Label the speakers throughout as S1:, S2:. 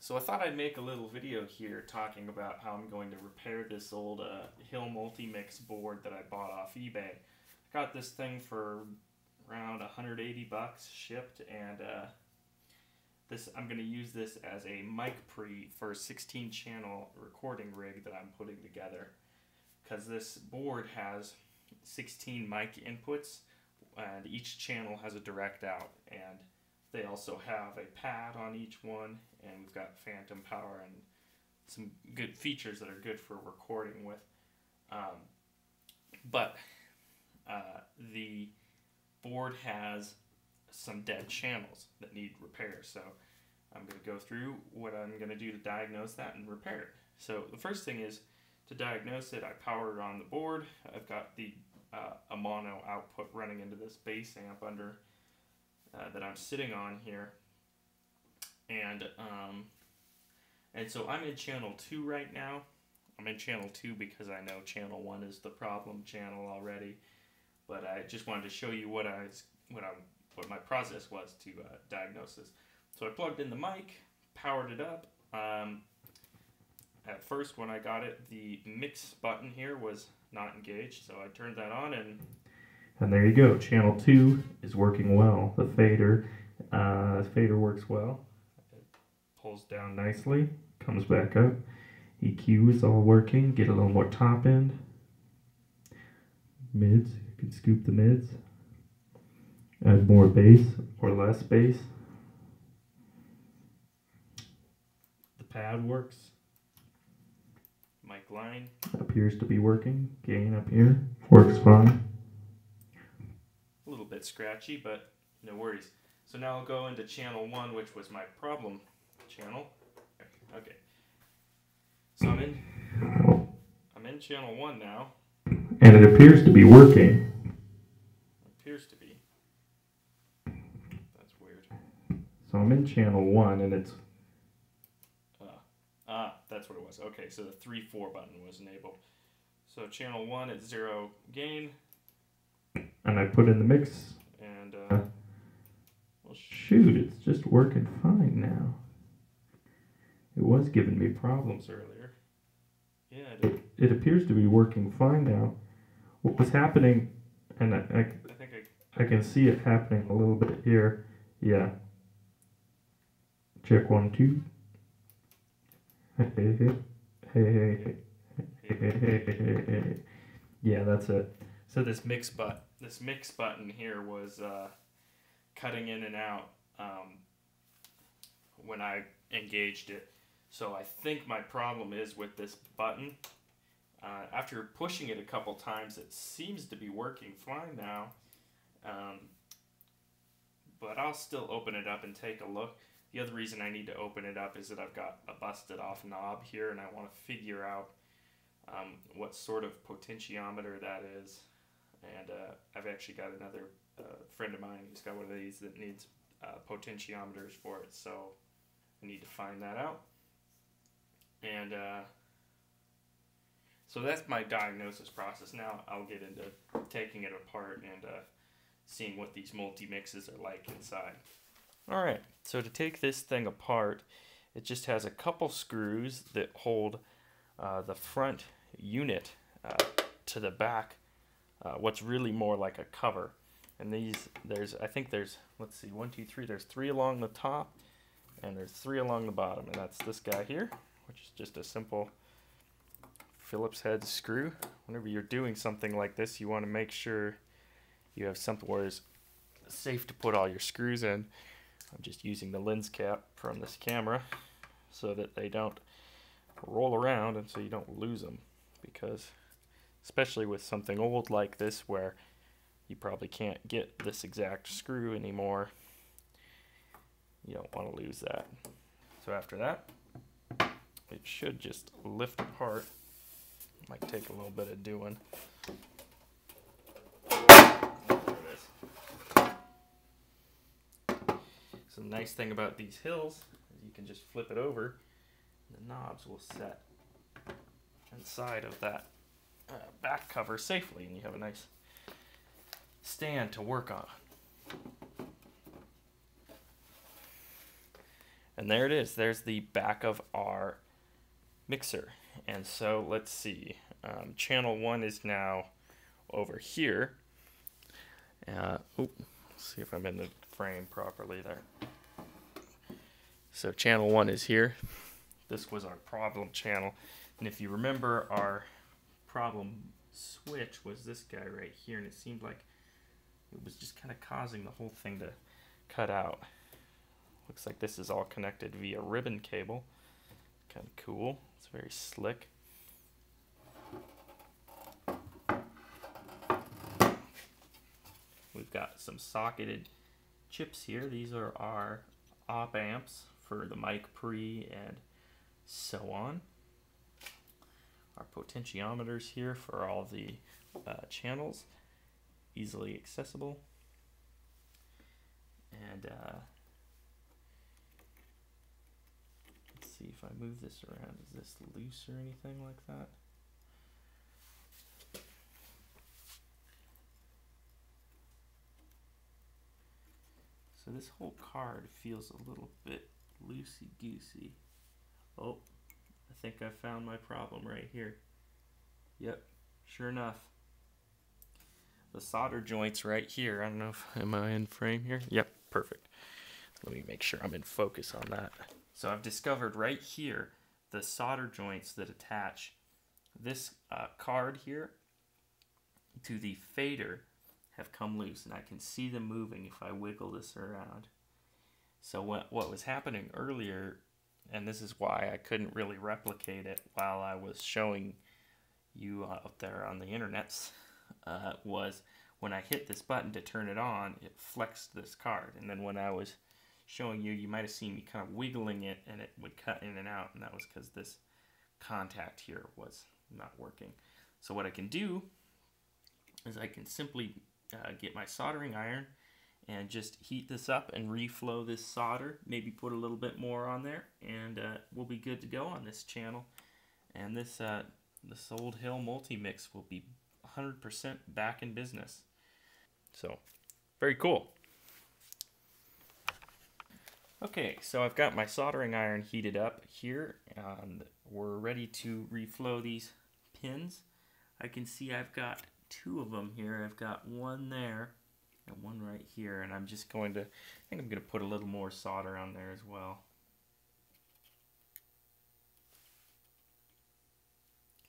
S1: So I thought I'd make a little video here talking about how I'm going to repair this old Hill Multimix board that I bought off eBay. I got this thing for around 180 bucks shipped, and I'm going to use this as a mic pre for a 16-channel recording rig that I'm putting together, because this board has 16 mic inputs and each channel has a direct out, and they also have a pad on each one, and we've got phantom power and some good features that are good for recording with. But the board has some dead channels that need repair, so I'm going to go through what I'm going to do to diagnose that and repair it. So the first thing is to diagnose it. I power it on the board. I've got the a mono output running into this bass amp under that I'm sitting on here, and so I'm in channel 2 right now. I'm in channel 2 because I know channel 1 is the problem channel already, but I just wanted to show you what my process was to diagnose this. So I plugged in the mic, powered it up. At first, when I got it, the mix button here was not engaged, so I turned that on, and there you go. Channel 2 is working well. The fader works well. It pulls down nicely, comes back up. EQ is all working. Get a little more top end. Mids, you can scoop the mids. Add more bass or less bass. The pad works. Mic line appears to be working. Gain up here works fine. A little bit scratchy, but no worries. So now I'll go into channel 1, which was my problem channel. Okay. So I'm in channel 1 now. And it appears to be working. Appears to be. That's weird. So I'm in channel 1 and it's that's what it was. Okay, so the 3-4 button was enabled. So channel 1 at 0 gain. And I put in the mix, and well, shoot, it's just working fine now. It was giving me problems earlier. Yeah, it appears to be working fine now. What was happening, and I can see it happening a little bit here. Yeah. Check 1, 2. Hey. Yeah, that's it. So this mix button here was cutting in and out when I engaged it. So I think my problem is with this button. After pushing it a couple times, it seems to be working fine now. But I'll still open it up and take a look. The other reason I need to open it up is that I've got a busted off knob here, and I want to figure out what sort of potentiometer that is. And I've actually got another friend of mine who's got one of these that needs potentiometers for it, so I need to find that out. And so that's my diagnosis process. Now I'll get into taking it apart and seeing what these multi-mixes are like inside. Alright, so to take this thing apart, it just has a couple screws that hold the front unit to the back, what's really more like a cover. And I think there's, let's see, 1, 2, 3, there's 3 along the top, and there's 3 along the bottom, and that's this guy here, which is just a simple Phillips head screw. Whenever you're doing something like this, you want to make sure you have something where it's safe to put all your screws in. I'm just using the lens cap from this camera so that they don't roll around and so you don't lose them, because especially with something old like this where you probably can't get this exact screw anymore, you don't want to lose that. So after that, it should just lift apart. Might take a little bit of doing. So the nice thing about these Hills is you can just flip it over, and the knobs will set inside of that back cover safely, and you have a nice stand to work on. And there it is. There's the back of our mixer. And so let's see. Channel 1 is now over here. Let's see if I'm in the frame properly there. So channel 1 is here. This was our problem channel. And if you remember, our problem switch was this guy right here. And it seemed like it was just kind of causing the whole thing to cut out. Looks like this is all connected via ribbon cable. Kind of cool. It's very slick. We've got some socketed chips here. These are our op amps for the mic pre and so on. Our potentiometers here for all the channels, easily accessible. And let's see if I move this around. Is this loose or anything like that? So this whole card feels a little bit loosey-goosey. Oh, I think I found my problem right here. Yep, sure enough. The solder joints right here. I don't know if, am I in frame here? Yep, perfect. Let me make sure I'm in focus on that. So I've discovered right here the solder joints that attach this card here to the fader have come loose, and I can see them moving if I wiggle this around. So what was happening earlier, and this is why I couldn't really replicate it while I was showing you out there on the internets, was when I hit this button to turn it on, it flexed this card. And then when I was showing you, you might have seen me kind of wiggling it and it would cut in and out, and that was because this contact here was not working. So what I can do is I can simply get my soldering iron and just heat this up and reflow this solder, maybe put a little bit more on there, and we'll be good to go on this channel. And this old Hill Multimix will be 100% back in business. So, very cool. Okay, so I've got my soldering iron heated up here, and we're ready to reflow these pins. I can see I've got two of them here. I've got one there and one right here, and I'm just going to, I think I'm going to put a little more solder on there as well.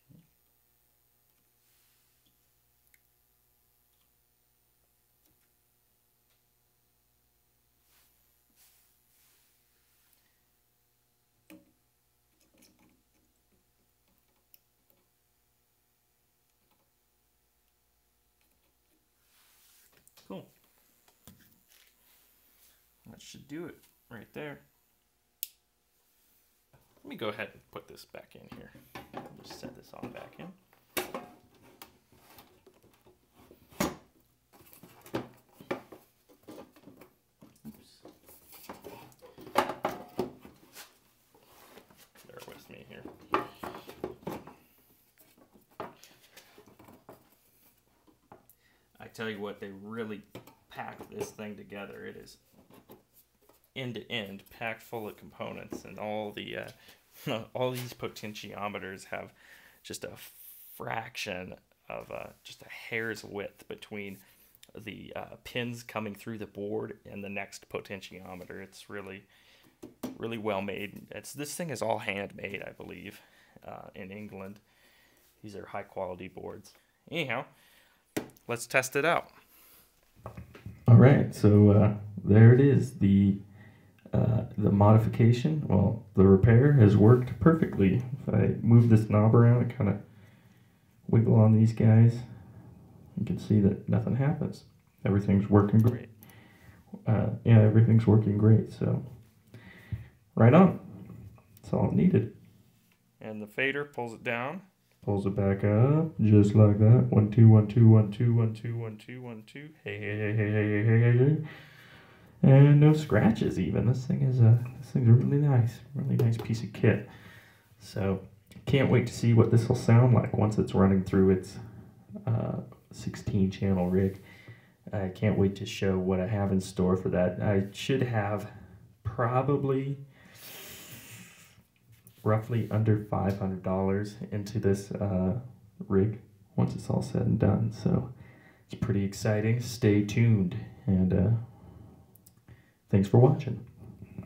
S1: Okay. Cool. That should do it right there. Let me go ahead and put this back in here. Just set this all back in. Oops. Bear with me here. I tell you what, they really packed this thing together. It is end to end packed full of components, and all the all these potentiometers have just a fraction of just a hair's width between the pins coming through the board and the next potentiometer. It's really well made. This thing is all handmade, I believe, in England. These are high quality boards. Anyhow, let's test it out. All right, so there it is. The modification, well, the repair has worked perfectly. If I move this knob around and kind of wiggle on these guys, you can see that nothing happens. Everything's working great. Yeah, everything's working great, so right on. That's all it needed. And the fader pulls it down. Pulls it back up, just like that. 1, 2, 1, 2, 1, 2, 1, 2, 1, 2, 1, 2. Hey, hey, hey, hey, hey, hey, hey, hey. And no scratches even. This thing's a really nice piece of kit. So can't wait to see what this will sound like once it's running through its 16 channel rig. I can't wait to show what I have in store for that. I should have probably
S2: roughly under $500 into this rig once it's all said and done. So it's pretty exciting. Stay tuned, and thanks for watching.